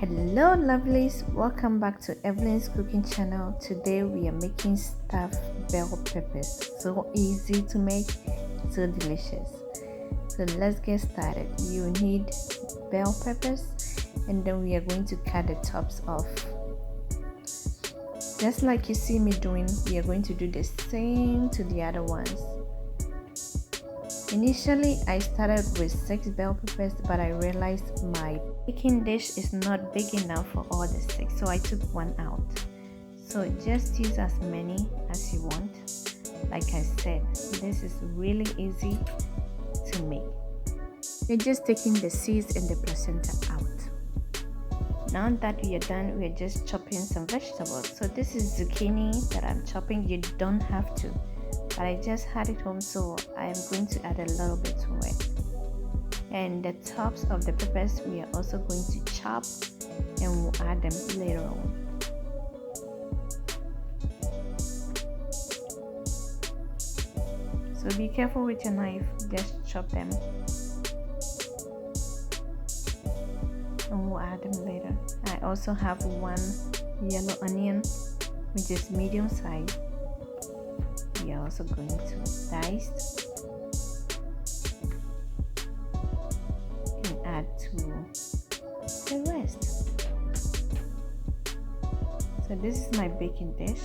Hello lovelies, welcome back to Evelyn's cooking channel. Today we are making stuffed bell peppers. So easy to make, so delicious. So let's get started. You need bell peppers and then we are going to cut the tops off. Just like you see me doing, we are going to do the same to the other ones. Initially, I started with 6 bell peppers, but I realized my baking dish is not big enough for all the 6, so I took one out. So just use as many as you want. Like I said, this is really easy to make. We're just taking the seeds and the placenta out. Now that we are done, we're just chopping some vegetables. So this is zucchini that I'm chopping. You don't have to, but I just had it home, so I am going to add a little bit to it. And the tops of the peppers we are also going to chop, and we'll add them later on. So be careful with your knife, just chop them and we'll add them later. I also have 1 yellow onion, which is medium size. We are also going to dice and add to the rest. So this is my baking dish,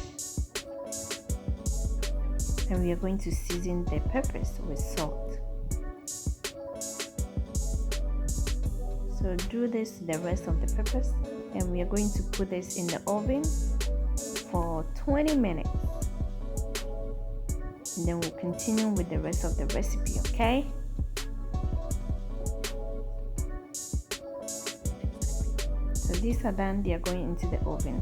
and we are going to season the peppers with salt. So do this to the rest of the peppers, and we are going to put this in the oven for 20 minutes. And then we'll continue with the rest of the recipe, okay? So these are done, they are going into the oven,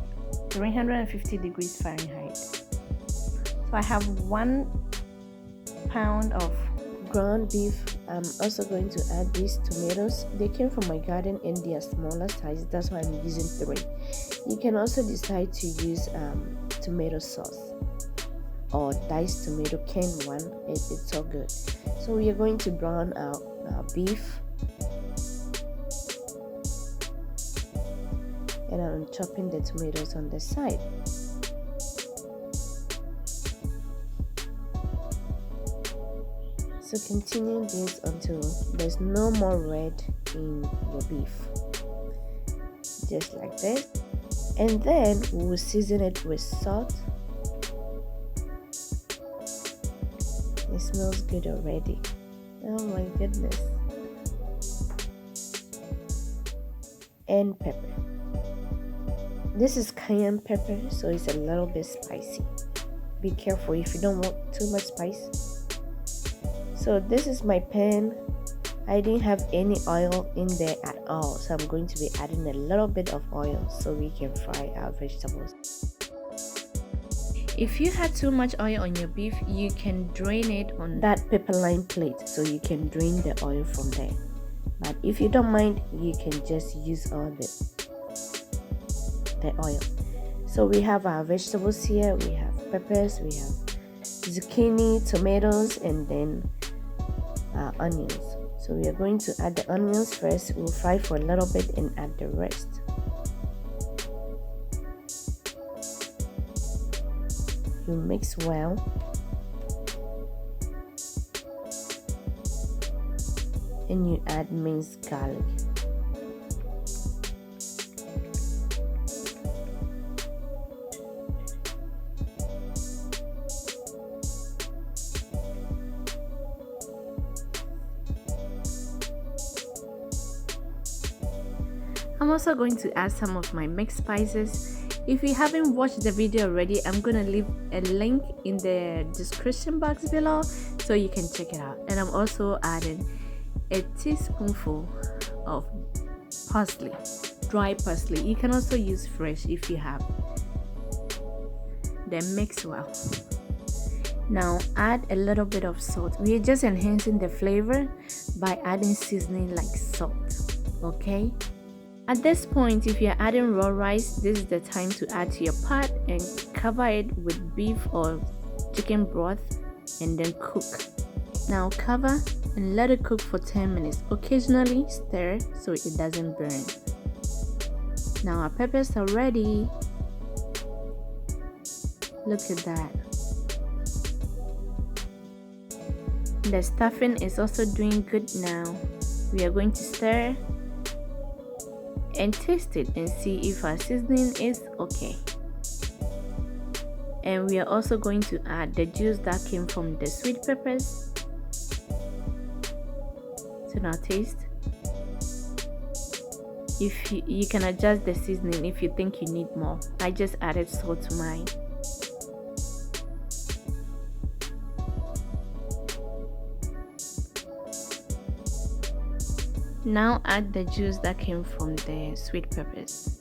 350 degrees Fahrenheit. So I have 1 pound of ground beef. I'm also going to add these tomatoes. They came from my garden and they are smaller size, that's why I'm using 3. You can also decide to use tomato sauce or diced tomato, canned one. It's so good. So we are going to brown our beef, and I'm chopping the tomatoes on the side. So continue this until there's no more red in your beef, just like this. And then we will season it with salt. It smells good already. Oh my goodness. And pepper. This is cayenne pepper, so it's a little bit spicy. Be careful if you don't want too much spice. So this is my pan. I didn't have any oil in there at all, so I'm going to be adding a little bit of oil so we can fry our vegetables. If you had too much oil on your beef, you can drain it on that pepper line plate, so you can drain the oil from there. But if you don't mind, you can just use all the oil. So we have our vegetables here. We have peppers, we have zucchini, tomatoes, and then onions. So we are going to add the onions first. We'll fry for a little bit and add the rest. You mix well. And you add minced garlic. I'm also going to add some of my mixed spices. If you haven't watched the video already, I'm gonna leave a link in the description box below so you can check it out. And I'm also adding a teaspoonful of parsley, dry parsley. You can also use fresh if you have. Then mix well. Now add a little bit of salt. We are just enhancing the flavor by adding seasoning like salt, okay? At this point, if you're adding raw rice, this is the time to add to your pot and cover it with beef or chicken broth and then cook. Now cover and let it cook for 10 minutes. Occasionally stir so it doesn't burn. Now our peppers are ready. Look at that. The stuffing is also doing good now. We are going to stir and taste it and see if our seasoning is okay. And we are also going to add the juice that came from the sweet peppers. So now taste. If you can adjust the seasoning if you think you need more. I just added salt to mine. Now add the juice that came from the sweet peppers.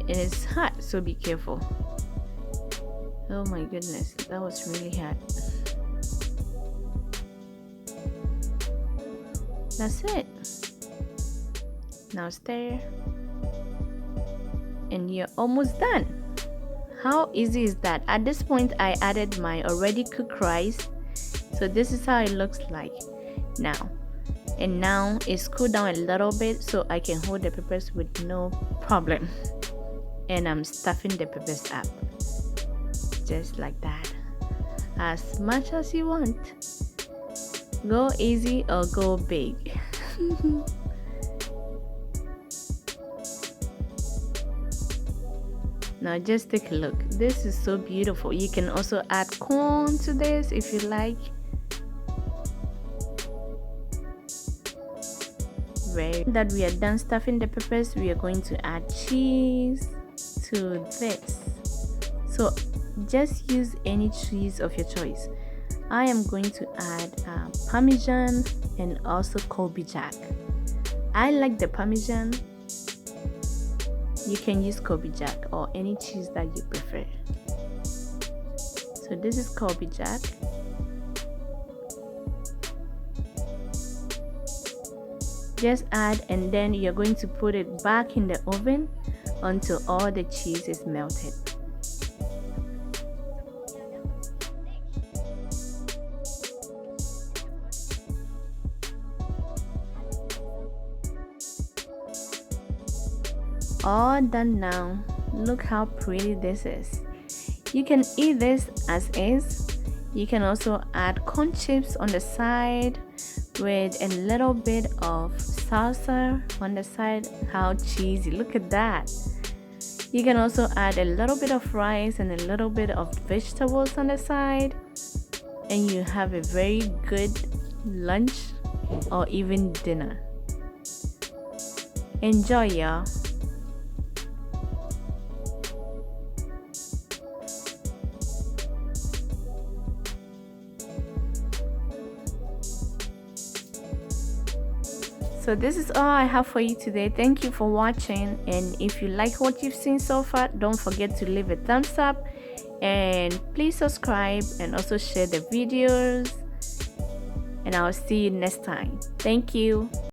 It is hot, so be careful. Oh my goodness, that was really hot. That's it. Now stir. And you're almost done. How easy is that? At this point, I added my already cooked rice. So this is how it looks like now. And now it's cooled down a little bit so I can hold the peppers with no problem. And I'm stuffing the peppers up. Just like that. As much as you want. Go easy or go big. Now just take a look. This is so beautiful. You can also add corn to this if you like. That we are done stuffing the peppers, we are going to add cheese to this. So just use any cheese of your choice. I am going to add Parmesan and also Colby Jack. I like the Parmesan. You can use Colby Jack or any cheese that you prefer. So this is Colby Jack. Just add, and then you're going to put it back in the oven until all the cheese is melted. All done now. Look how pretty this is. You can eat this as is. You can also add corn chips on the side with a little bit of salsa on the side. How cheesy. Look at that. You can also add a little bit of rice and a little bit of vegetables on the side, and you have a very good lunch or even dinner. Enjoy, y'all. So this is all I have for you today. Thank you for watching, and if you like what you've seen so far, don't forget to leave a thumbs up and please subscribe and also share the videos, and I'll see you next time. Thank you.